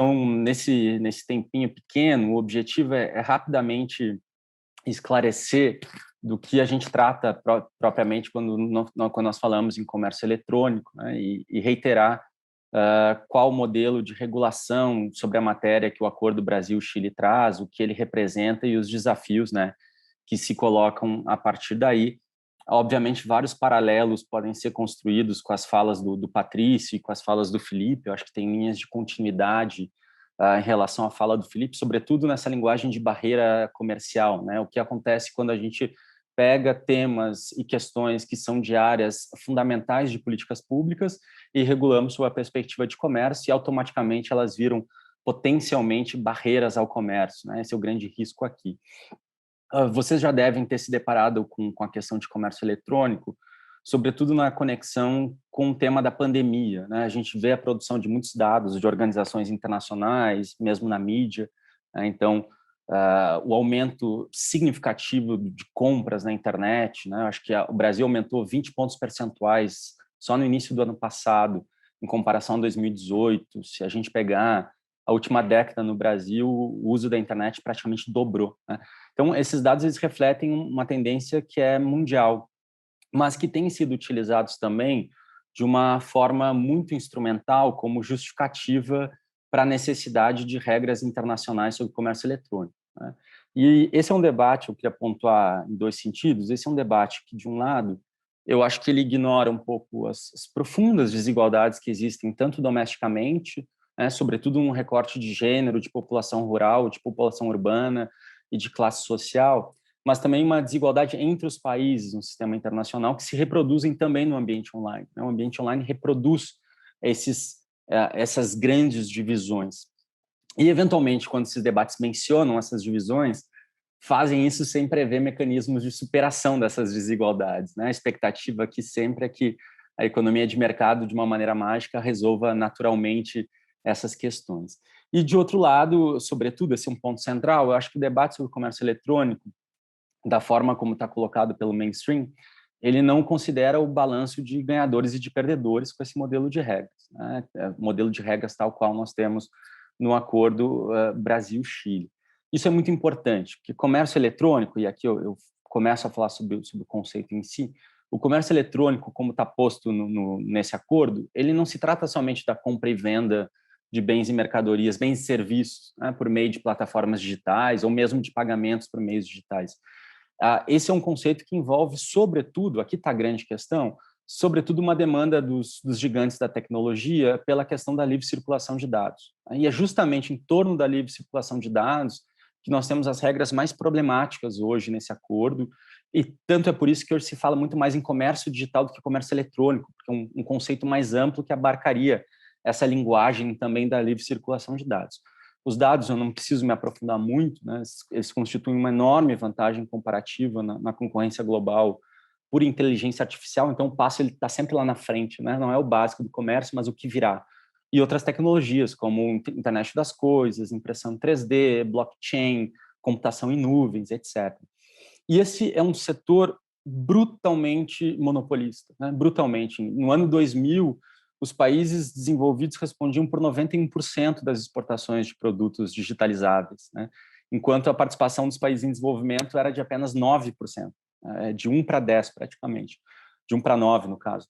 Então, nesse tempinho pequeno, o objetivo é rapidamente esclarecer do que a gente trata propriamente quando nós falamos em comércio eletrônico, né, e reiterar qual o modelo de regulação sobre a matéria que o Acordo Brasil-Chile traz, o que ele representa e os desafios, né, que se colocam a partir daí. Obviamente, vários paralelos podem ser construídos com as falas do Patrício e com as falas do Felipe. Eu acho que tem linhas de continuidade em relação à fala do Felipe, sobretudo nessa linguagem de barreira comercial, né? O que acontece quando a gente pega temas e questões que são de áreas fundamentais de políticas públicas e regulamos sob a perspectiva de comércio e automaticamente elas viram potencialmente barreiras ao comércio, né? Esse é o grande risco aqui. Vocês já devem ter se deparado com a questão de comércio eletrônico, sobretudo na conexão com o tema da pandemia, né? A gente vê a produção de muitos dados de organizações internacionais, mesmo na mídia, né? Então, o aumento significativo de compras na internet, né? Acho que o Brasil aumentou 20 pontos percentuais só no início do ano passado, em comparação a 2018. Se a gente pegar a última década no Brasil, o uso da internet praticamente dobrou, né? Então, esses dados eles refletem uma tendência que é mundial, mas que têm sido utilizados também de uma forma muito instrumental como justificativa para a necessidade de regras internacionais sobre comércio eletrônico, né? E esse é um debate, eu queria pontuar em dois sentidos. Esse é um debate que, de um lado, eu acho que ele ignora um pouco as profundas desigualdades que existem, tanto domesticamente, né, sobretudo um recorte de gênero, de população rural, de população urbana e de classe social, mas também uma desigualdade entre os países no sistema internacional que se reproduzem também no ambiente online, né? O ambiente online reproduz essas grandes divisões. E, eventualmente, quando esses debates mencionam essas divisões, fazem isso sem prever mecanismos de superação dessas desigualdades, né? A expectativa aqui sempre é que a economia de mercado, de uma maneira mágica, resolva naturalmente essas questões. E, de outro lado, sobretudo, esse é um ponto central, eu acho que o debate sobre o comércio eletrônico, da forma como está colocado pelo mainstream, ele não considera o balanço de ganhadores e de perdedores com esse modelo de regras, né? Modelo de regras tal qual nós temos no acordo Brasil-Chile. Isso é muito importante, porque comércio eletrônico, e aqui eu começo a falar sobre o conceito em si, o comércio eletrônico, como está posto nesse acordo, ele não se trata somente da compra e venda de bens e mercadorias, bens e serviços, né, por meio de plataformas digitais ou mesmo de pagamentos por meios digitais. Esse é um conceito que envolve, sobretudo, aqui está a grande questão, sobretudo uma demanda dos gigantes da tecnologia pela questão da livre circulação de dados. E é justamente em torno da livre circulação de dados que nós temos as regras mais problemáticas hoje nesse acordo, e tanto é por isso que hoje se fala muito mais em comércio digital do que comércio eletrônico, porque é um conceito mais amplo que abarcaria essa linguagem também da livre circulação de dados. Os dados, eu não preciso me aprofundar muito, né? Eles constituem uma enorme vantagem comparativa na concorrência global por inteligência artificial, então o passo está sempre lá na frente, né? Não é o básico do comércio, mas o que virá. E outras tecnologias, como internet das coisas, impressão 3D, blockchain, computação em nuvens, etc. E esse é um setor brutalmente monopolista, né? Brutalmente. No ano 2000, os países desenvolvidos respondiam por 91% das exportações de produtos digitalizáveis, né? Enquanto a participação dos países em desenvolvimento era de apenas 9%, de 1 para 10 praticamente, de 1 para 9 no caso.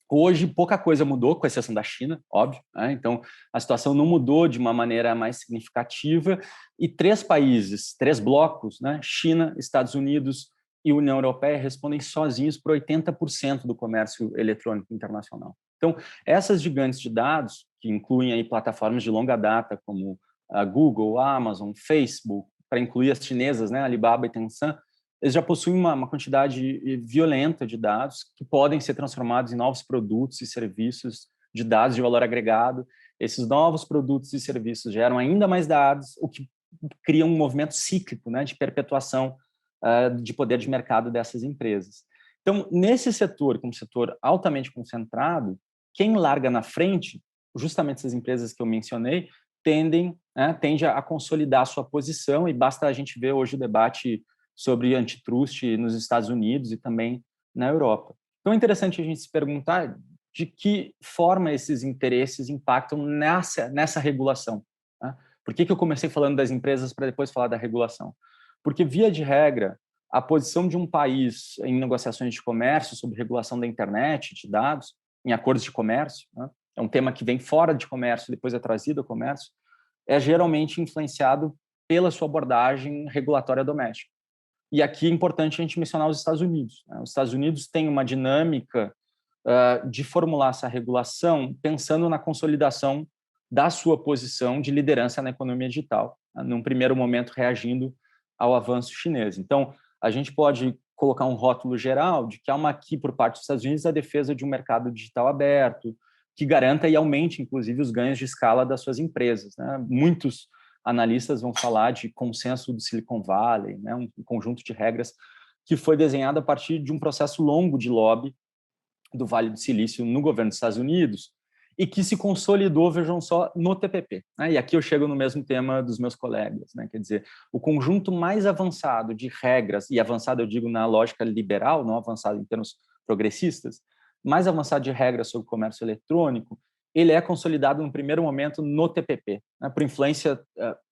Hoje, pouca coisa mudou, com exceção da China, óbvio, né? Então, a situação não mudou de uma maneira mais significativa e três países, três blocos, né? China, Estados Unidos e União Europeia respondem sozinhos por 80% do comércio eletrônico internacional. Então, essas gigantes de dados, que incluem aí plataformas de longa data, como a Google, a Amazon, Facebook, para incluir as chinesas, né? Alibaba e Tencent, eles já possuem uma quantidade violenta de dados que podem ser transformados em novos produtos e serviços de dados de valor agregado. Esses novos produtos e serviços geram ainda mais dados, o que cria um movimento cíclico, né, de perpetuação de poder de mercado dessas empresas. Então, nesse setor, como setor altamente concentrado, quem larga na frente, justamente essas empresas que eu mencionei, tende a consolidar a sua posição, e basta a gente ver hoje o debate sobre antitrust nos Estados Unidos e também na Europa. Então, é interessante a gente se perguntar de que forma esses interesses impactam nessa regulação, Por que eu comecei falando das empresas para depois falar da regulação? Porque, via de regra, a posição de um país em negociações de comércio sobre regulação da internet, de dados, em acordos de comércio, né, é um tema que vem fora de comércio, depois é trazido ao comércio, é geralmente influenciado pela sua abordagem regulatória doméstica. E aqui é importante a gente mencionar os Estados Unidos, né? Os Estados Unidos têm uma dinâmica de formular essa regulação pensando na consolidação da sua posição de liderança na economia digital, né? Num primeiro momento reagindo ao avanço chinês. Então, a gente pode colocar um rótulo geral de que há uma aqui, por parte dos Estados Unidos, a defesa de um mercado digital aberto, que garanta e aumente, inclusive, os ganhos de escala das suas empresas, né? Muitos analistas vão falar de consenso do Silicon Valley, né? Um conjunto de regras que foi desenhado a partir de um processo longo de lobby do Vale do Silício no governo dos Estados Unidos e que se consolidou, vejam só, no TPP. Né? E aqui eu chego no mesmo tema dos meus colegas, né? Quer dizer, o conjunto mais avançado de regras, e avançado eu digo na lógica liberal, não avançado em termos progressistas, mais avançado de regras sobre comércio eletrônico, ele é consolidado no primeiro momento no TPP, né? Por influência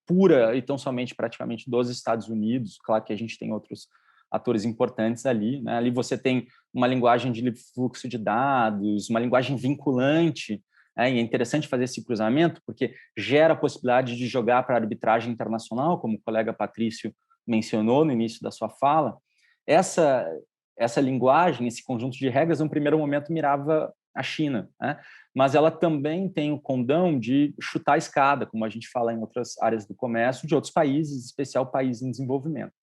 pura e tão somente praticamente dos Estados Unidos. Claro que a gente tem outros atores importantes ali, né? Ali você tem uma linguagem de livre fluxo de dados, uma linguagem vinculante, né? E é interessante fazer esse cruzamento, porque gera a possibilidade de jogar para a arbitragem internacional, como o colega Patrício mencionou no início da sua fala. Essa linguagem, esse conjunto de regras, no primeiro momento mirava a China, né? Mas ela também tem o condão de chutar a escada, como a gente fala em outras áreas do comércio, de outros países, em especial países em desenvolvimento.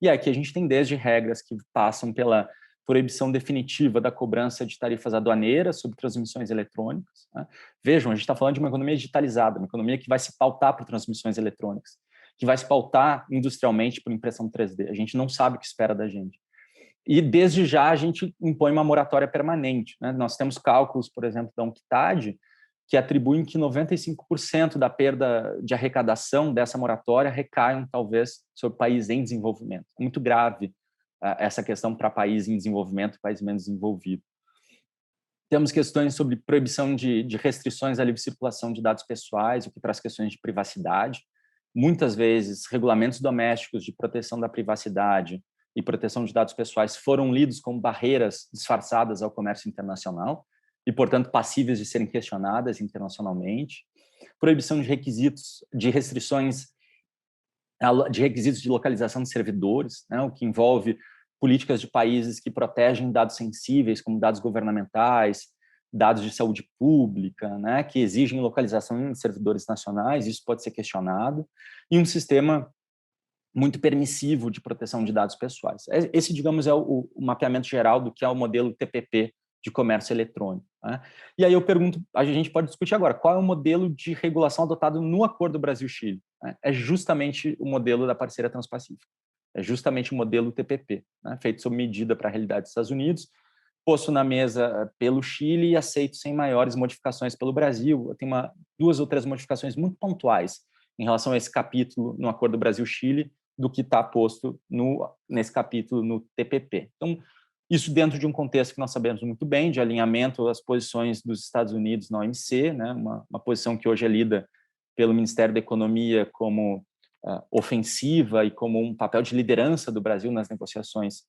E aqui a gente tem desde regras que passam pela proibição definitiva da cobrança de tarifas aduaneiras sobre transmissões eletrônicas, né? Vejam, a gente está falando de uma economia digitalizada, uma economia que vai se pautar por transmissões eletrônicas, que vai se pautar industrialmente por impressão 3D. A gente não sabe o que espera da gente. E, desde já, a gente impõe uma moratória permanente, né? Nós temos cálculos, por exemplo, da UNCTAD, que atribuem que 95% da perda de arrecadação dessa moratória recaiam, talvez, sobre países em desenvolvimento. É muito grave essa questão para países em desenvolvimento, países menos desenvolvidos. Temos questões sobre proibição de restrições à livre circulação de dados pessoais, o que traz questões de privacidade. Muitas vezes, regulamentos domésticos de proteção da privacidade e proteção de dados pessoais foram lidos como barreiras disfarçadas ao comércio internacional e, portanto, passíveis de serem questionadas internacionalmente. Proibição de requisitos, de restrições de requisitos de localização de servidores, né, o que envolve políticas de países que protegem dados sensíveis, como dados governamentais, dados de saúde pública, né, que exigem localização em servidores nacionais, isso pode ser questionado, e um sistema muito permissivo de proteção de dados pessoais. Esse, digamos, é o mapeamento geral do que é o modelo TPP de comércio eletrônico, né? E aí eu pergunto, a gente pode discutir agora, qual é o modelo de regulação adotado no Acordo Brasil-Chile? Né? É justamente o modelo da parceira Transpacífica, é justamente o modelo TPP, né? Feito sob medida para a realidade dos Estados Unidos, posto na mesa pelo Chile e aceito sem maiores modificações pelo Brasil. Tem duas ou três modificações muito pontuais em relação a esse capítulo no Acordo Brasil-Chile, do que está posto nesse capítulo no TPP. Então, isso dentro de um contexto que nós sabemos muito bem, de alinhamento às posições dos Estados Unidos na OMC, né, uma posição que hoje é lida pelo Ministério da Economia como ofensiva e como um papel de liderança do Brasil nas negociações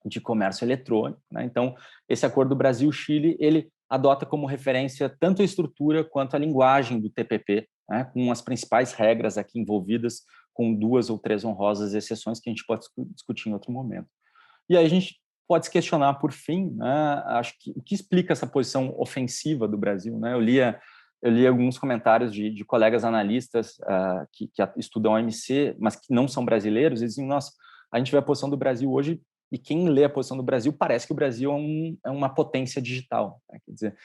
de comércio eletrônico, né? Então, esse acordo Brasil-Chile, ele adota como referência tanto a estrutura quanto a linguagem do TPP, né, com as principais regras aqui envolvidas, com duas ou três honrosas exceções que a gente pode discutir em outro momento. E aí a gente pode se questionar, por fim, né, acho que o que explica essa posição ofensiva do Brasil, né? Eu li alguns comentários de colegas analistas que estudam a OMC, mas que não são brasileiros, e dizem, nossa, a gente vê a posição do Brasil hoje, e quem lê a posição do Brasil parece que o Brasil é uma potência digital, né? Quer dizer,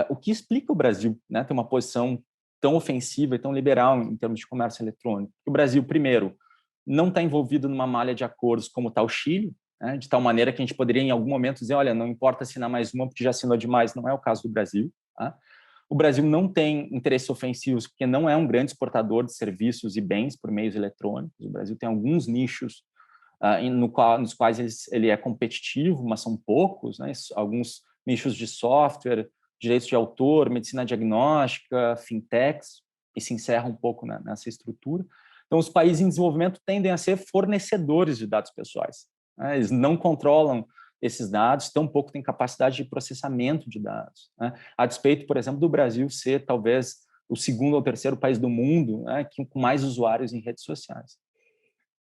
o que explica o Brasil, né, ter uma posição tão ofensiva e tão liberal em termos de comércio eletrônico? O Brasil, primeiro, não está envolvido numa malha de acordos como está o Chile, né, de tal maneira que a gente poderia, em algum momento, dizer, olha, não importa assinar mais uma, porque já assinou demais, não é o caso do Brasil. Tá? O Brasil não tem interesses ofensivos, porque não é um grande exportador de serviços e bens por meios eletrônicos. O Brasil tem alguns nichos nos quais ele é competitivo, mas são poucos, né? Alguns nichos de software, direitos de autor, medicina diagnóstica, fintechs. e se encerra um pouco nessa estrutura. Então, os países em desenvolvimento tendem a ser fornecedores de dados pessoais, né? Eles não controlam esses dados, tampouco têm capacidade de processamento de dados, né? A despeito, por exemplo, do Brasil ser talvez o segundo ou terceiro país do mundo, né, com mais usuários em redes sociais.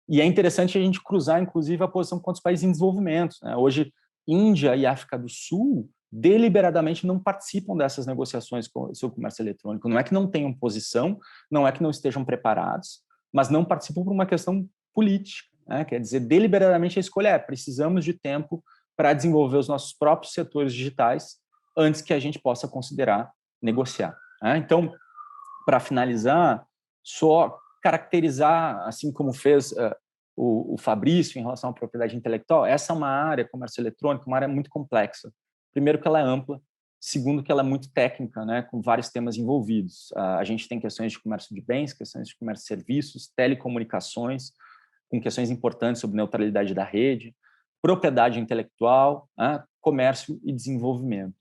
E é interessante a gente cruzar, inclusive, a posição contra os países em desenvolvimento, né? Hoje, Índia e África do Sul deliberadamente não participam dessas negociações sobre comércio eletrônico. Não é que não tenham posição, não é que não estejam preparados, mas não participam por uma questão política, né? Quer dizer, deliberadamente a escolha é: precisamos de tempo para desenvolver os nossos próprios setores digitais antes que a gente possa considerar negociar, né? Então, para finalizar, só caracterizar, assim como fez o Fabrício em relação à propriedade intelectual, essa é uma área, comércio eletrônico, uma área muito complexa. Primeiro, que ela é ampla. Segundo, que ela é muito técnica, né, com vários temas envolvidos. A gente tem questões de comércio de bens, questões de comércio de serviços, telecomunicações, com questões importantes sobre neutralidade da rede, propriedade intelectual, comércio e desenvolvimento.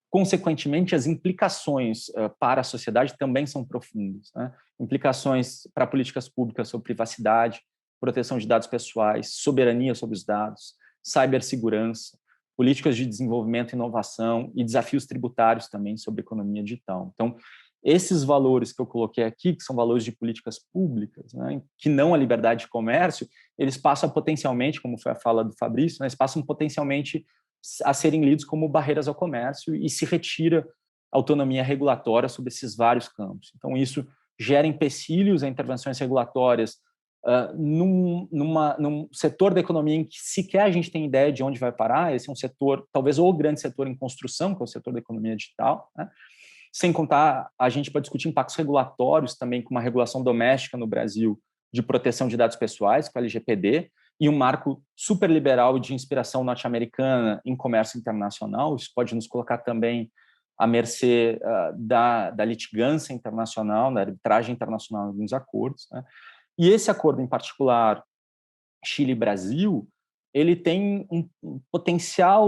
Consequentemente, as implicações para a sociedade também são profundas, né? Implicações para políticas públicas sobre privacidade, proteção de dados pessoais, soberania sobre os dados, cibersegurança, políticas de desenvolvimento e inovação e desafios tributários também sobre economia digital. Então, esses valores que eu coloquei aqui, que são valores de políticas públicas, né, que não a liberdade de comércio, eles passam potencialmente, como foi a fala do Fabrício, né, eles passam potencialmente a serem lidos como barreiras ao comércio e se retira autonomia regulatória sobre esses vários campos. Então, isso gera empecilhos a intervenções regulatórias num setor da economia em que sequer a gente tem ideia de onde vai parar. Esse é um setor, talvez o grande setor em construção, que é o setor da economia digital, né? Sem contar, a gente pode discutir impactos regulatórios também, com uma regulação doméstica no Brasil de proteção de dados pessoais, com a LGPD, e um marco super liberal de inspiração norte-americana em comércio internacional. Isso pode nos colocar também à mercê da litigância internacional, da arbitragem internacional em alguns acordos, né? E esse acordo em particular, Chile-Brasil, ele tem um potencial,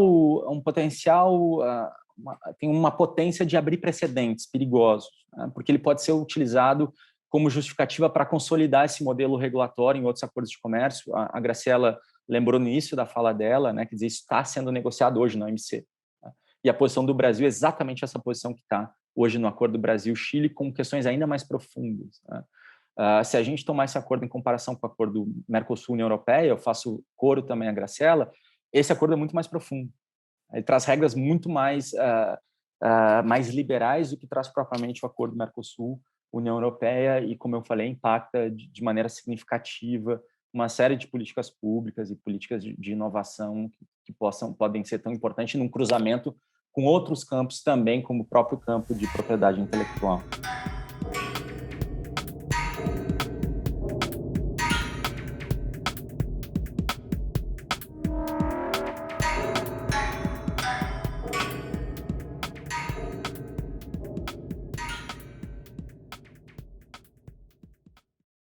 tem uma potência de abrir precedentes perigosos, né? Porque ele pode ser utilizado como justificativa para consolidar esse modelo regulatório em outros acordos de comércio. A Graciela lembrou no início da fala dela, né, que diz, isso está sendo negociado hoje na OMC. Né? E a posição do Brasil é exatamente essa posição que está hoje no acordo Brasil-Chile, com questões ainda mais profundas, né? Se a gente tomar esse acordo em comparação com o acordo Mercosul-União Europeia, eu faço coro também a Graciela, esse acordo é muito mais profundo. Ele traz regras muito mais liberais do que traz propriamente o acordo Mercosul-União Europeia e, como eu falei, impacta de maneira significativa uma série de políticas públicas e políticas de inovação que podem ser tão importantes num cruzamento com outros campos também, como o próprio campo de propriedade intelectual.